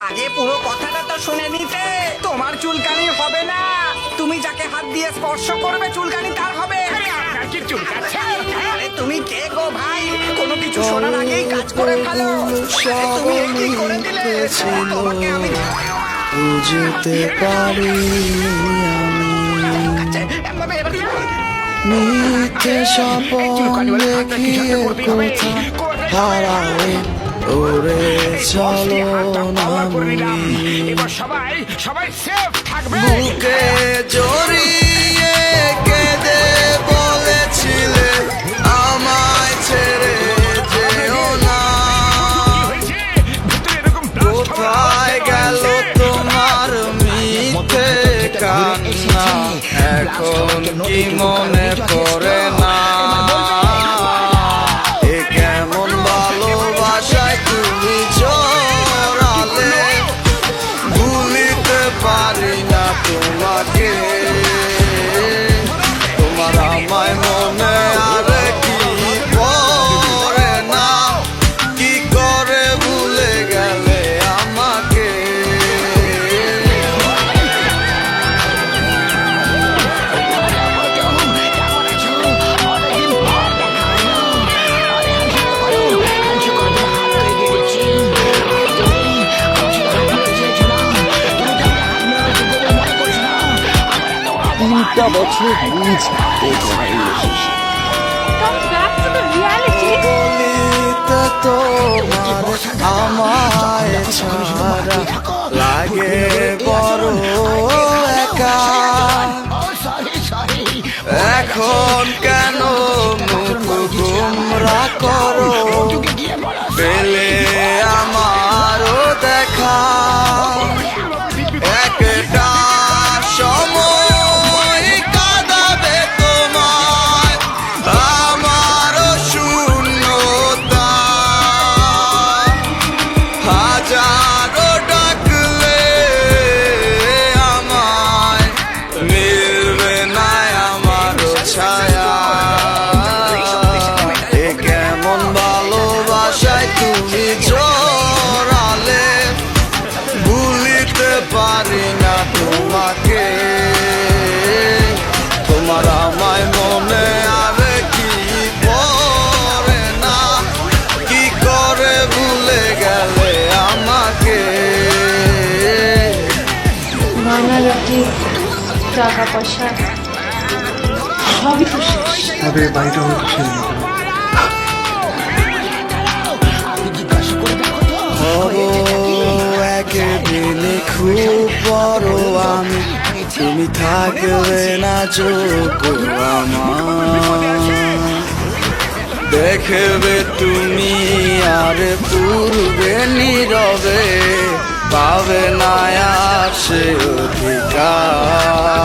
আগে পুরো কথাটা তো শুনে নিতে। তোমার চুলকানি হবে না, তুমি যাকে হাত দিয়ে স্পর্শ করবে চুলকানি তার হবে। আপনার কি চুলকাচ্ছে? আরে তুমি কে গো ভাই, কোনো কিছু শোনার আগেই কাজ করে ফেলো। তুমি এ কি করে দিলে? তোমাকে আমি বুঝতে পারি মিথ্যে স্বপন দেখিয়ে কোথা হারালে ওরে চলো এবার সবাই সবাই সেফ থাকবে। বুকে জড়িয়ে কেঁদে বলেছিলে আমায় ছেড়ে যেও না, কোথায় গেল তোমার মিথ্যে কান্না, এখন কি মনে পড়ে না এ কেমন ভালোবাসায় তুমি জড়ালে, ভুলিতে পারি না তোমাকে, তোমার আমায় মনে আর কি পড়ে না, কি করে ভুলে গেলে আমাকে। তিনটা বছর বুঝ Come back to the reality. বলিতে তোমার আমায় ছাড়া লাগে বড় একা, এখন কেন মুখ গুমরা করো, পেলে আমারও দেখা একটা সময় কাঁদাবে তোমায় আমারও শূন্যতা, হাজারো ডাকলে আমায় মিলবে না আমারও ছায়া, এ কেমন ভালোবাসায় তুমি জড়ালে, ভুলিতে পারি না তোমাকে, তোমার আমায় মনে আর কি পড়ে না, কি করে ভুলে গেলে আমাকে। ভাঙা রুটি, টাকা পয়সা সবই তো শেষ। আমাদের বাড়িটা হয়তো ছেড়ে দিতে একদিনে খুব বড় আমি, তুমি থাকবে না যোগ্য আমার, দেখবে তুমি আর পূর্বে নীরবে পাবে না আর সে অধিকার।